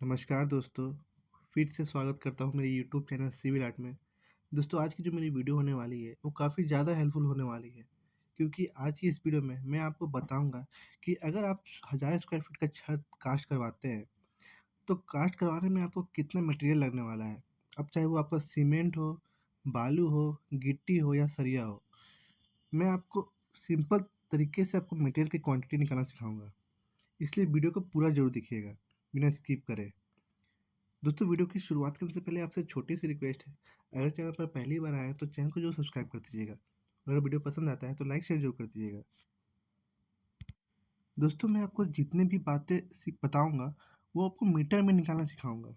नमस्कार दोस्तों, फिर से स्वागत करता हूँ मेरे यूट्यूब चैनल सिविल आर्ट में। दोस्तों आज की जो मेरी वीडियो होने वाली है वो काफ़ी ज़्यादा हेल्पफुल होने वाली है, क्योंकि आज की इस वीडियो में मैं आपको बताऊँगा कि अगर आप 1000 स्क्वायर फीट का छत कास्ट करवाते हैं, तो कास्ट करवाने में आपको कितना मटेरियल लगने वाला है। अब चाहे वो आपका सीमेंट हो, बालू हो, गिट्टी हो या सरिया हो, मैं आपको सिंपल तरीके से आपको मटेरियल की क्वांटिटी निकालना सिखाऊँगा। इसलिए वीडियो को पूरा ज़रूर देखिएगा, बिना स्किप करे। दोस्तों वीडियो की शुरुआत करने से पहले आपसे छोटी सी रिक्वेस्ट है। अगर चैनल पर पहली बार आए हैं तो चैनल को जरूर सब्सक्राइब कर दीजिएगा और अगर वीडियो पसंद आता है तो लाइक शेयर जरूर कर दीजिएगा। दोस्तों मैं आपको जितने भी बातें बताऊंगा वो आपको मीटर में निकालना सिखाऊंगा।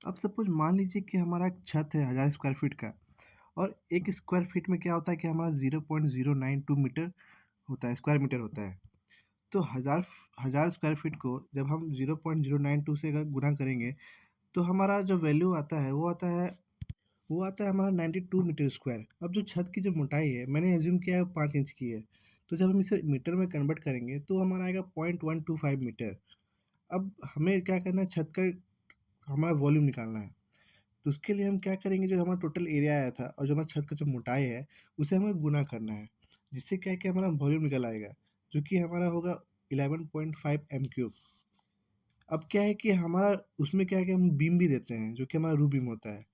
अब सपोज मान लीजिए कि हमारा एक छत है 1000 स्क्वायर फीट का और एक स्क्वायर फीट में क्या होता है कि हमारा 0.092 मीटर होता है, स्क्वायर मीटर होता है। तो हजार हजार स्क्वायर फीट को जब हम 0.092 से अगर गुना करेंगे तो हमारा जो वैल्यू आता है वो आता है हमारा 92 मीटर स्क्वायर। अब जो छत की जो मोटाई है मैंने एज्यूम किया है 5 इंच की है, तो जब हम इसे मीटर में कन्वर्ट करेंगे तो हमारा आएगा 0.125 मीटर। अब हमें क्या करना है, छत का हमारा वॉल्यूम निकालना है। तो उसके लिए हम क्या करेंगे, जो हमारा टोटल एरिया आया था और जो हमारा छत का जो मोटाई है उसे हमें गुना करना है, जिससे क्या है कि हमारा वॉल्यूम निकल आएगा, जो कि हमारा होगा 11.5 m³ अब क्या है कि हमारा उसमें क्या है कि हम बीम भी देते हैं, जो कि हमारा रू बीम होता है।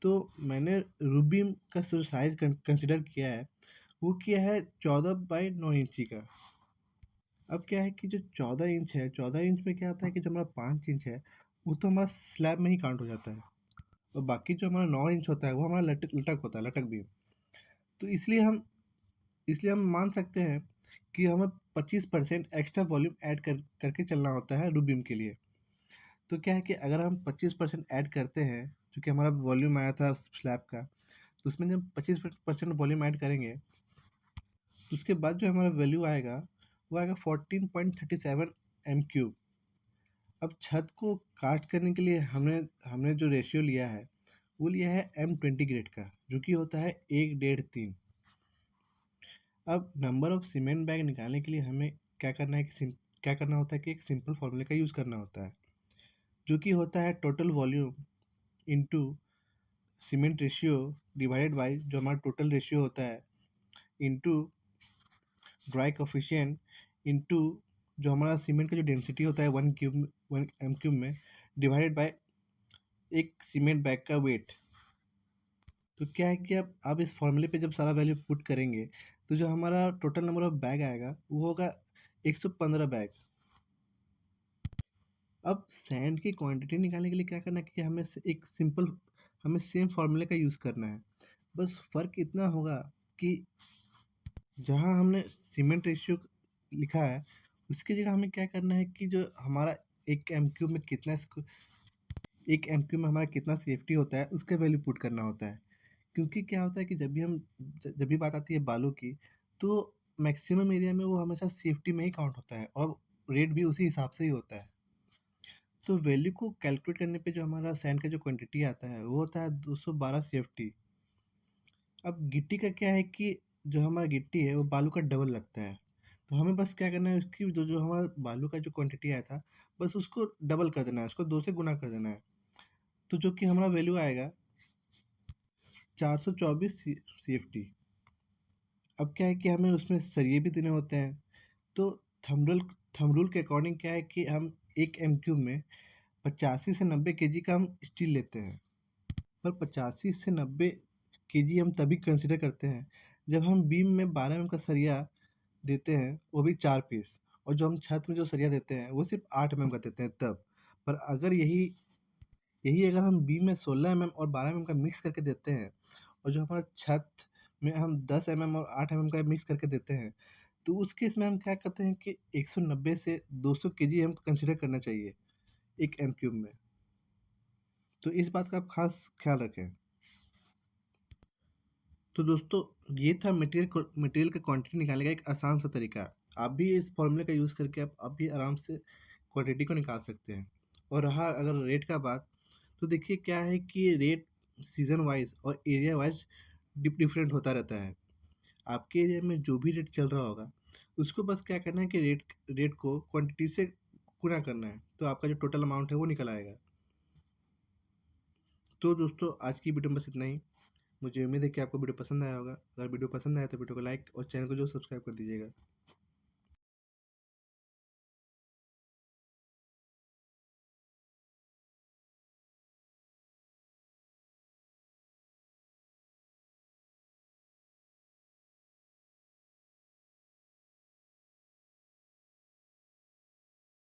तो मैंने रूबीम का जो साइज़ कंसिडर किया है, वो किया है 14 बाई 9 इंची का। अब क्या है कि जो 14 इंच है, 14 इंच में क्या होता है कि जो हमारा 5 इंच है, वो तो हमारा स्लैब में ही काउंट हो जाता है और बाकी जो हमारा 9 इंच होता है वो हमारा लटक लटक होता है, लटक बीम। तो इसलिए हम मान सकते हैं कि हमें 25% एक्स्ट्रा वॉल्यूम ऐड करके चलना होता है रूबीम के लिए। तो क्या है कि अगर हम 25% ऐड करते हैं, जो कि हमारा वॉल्यूम आया था स्लैब का, तो उसमें जब 25% वॉल्यूम ऐड करेंगे तो उसके बाद जो हमारा वैल्यू आएगा वो आएगा 14.37 m³। अब छत को कास्ट करने के लिए हमने हमने जो रेशियो लिया है वो लिया है M20 ग्रेड का, जो कि होता है 1.5 3। अब नंबर ऑफ सीमेंट बैग निकालने के लिए हमें क्या करना होता है कि एक सिंपल फॉर्मूले का यूज़ करना होता है, जो कि होता है total volume into cement ratio divided by जो हमारा टोटल रेशियो होता है इंटू ड्राई कोफिशिएंट इंटू जो हमारा सीमेंट का जो डेंसिटी होता है 1 m³ में, डिवाइडेड बाय एक सीमेंट बैग का वेट। तो क्या है कि अब इस फॉर्मूले पे जब सारा वैल्यू पुट करेंगे तो जो हमारा टोटल नंबर ऑफ बैग आएगा वो होगा 115 बैग। अब सैंड की क्वांटिटी निकालने के लिए क्या करना है कि हमें सेम फॉर्मूले का यूज़ करना है। बस फ़र्क इतना होगा कि जहाँ हमने सीमेंट रेशियो लिखा है उसकी जगह हमें क्या करना है कि जो हमारा एक एम क्यू में कितना स्क्व एक एम क्यू में हमारा कितना सेफ्टी होता है उसका वैल्यू पुट करना होता है। क्योंकि क्या होता है कि जब भी बात आती है बालू की, तो मैक्सिमम एरिया में वो हमेशा सेफ्टी में ही काउंट होता है और रेट भी उसी हिसाब से ही होता है। तो वैल्यू को कैलकुलेट करने पे जो हमारा सैंड का जो क्वांटिटी आता है वो होता है 212 सेफ्टी। अब गिट्टी का क्या है कि जो हमारा गिट्टी है वो बालू का डबल लगता है। तो हमें बस क्या करना है, उसकी जो जो हमारा बालू का जो क्वांटिटी आया था बस उसको डबल कर देना है, उसको 2 से गुना कर देना है। तो जो कि हमारा वैल्यू आएगा 424 सीएफटी। अब क्या है कि हमें उसमें सरिये भी देने होते हैं। तो थंब रूल के अकॉर्डिंग क्या है कि हम 1 m³ में 85 से 90 केजी का हम स्टील लेते हैं। पर 85 से 90 केजी हम तभी कंसीडर करते हैं जब हम बीम में 12 का सरिया देते हैं, वो भी 4 पीस, और जो हम छत में जो सरिया देते हैं वो सिर्फ 8 का देते हैं तब। पर अगर यही यही अगर हम बीम में 16 और 12 का मिक्स करके देते हैं और जो हमारा छत में हम 10 और 8 का मिक्स करके देते हैं, तो उस केस में हम क्या करते हैं कि 190 से 200 केजी हम कंसीडर करना चाहिए 1 m³ में। तो इस बात का आप खास ख्याल रखें। तो दोस्तों ये था मटेरियल का क्वांटिटी निकालने का एक आसान सा तरीका। आप भी इस फॉर्मूले का यूज़ करके आप भी आराम से क्वांटिटी को निकाल सकते हैं। और रहा अगर रेट का बात, तो देखिए क्या है कि रेट सीज़न वाइज और एरिया वाइज डिफरेंट होता रहता है। आपके एरिया में जो भी रेट चल रहा होगा उसको बस क्या करना है कि रेट रेट को क्वांटिटी से गुणा करना है, तो आपका जो टोटल अमाउंट है वो निकल आएगा। तो दोस्तों आज की वीडियो में बस इतना ही। मुझे उम्मीद है कि आपको वीडियो पसंद आया होगा। अगर वीडियो पसंद आया तो वीडियो को लाइक और चैनल को जो सब्सक्राइब कर दीजिएगा।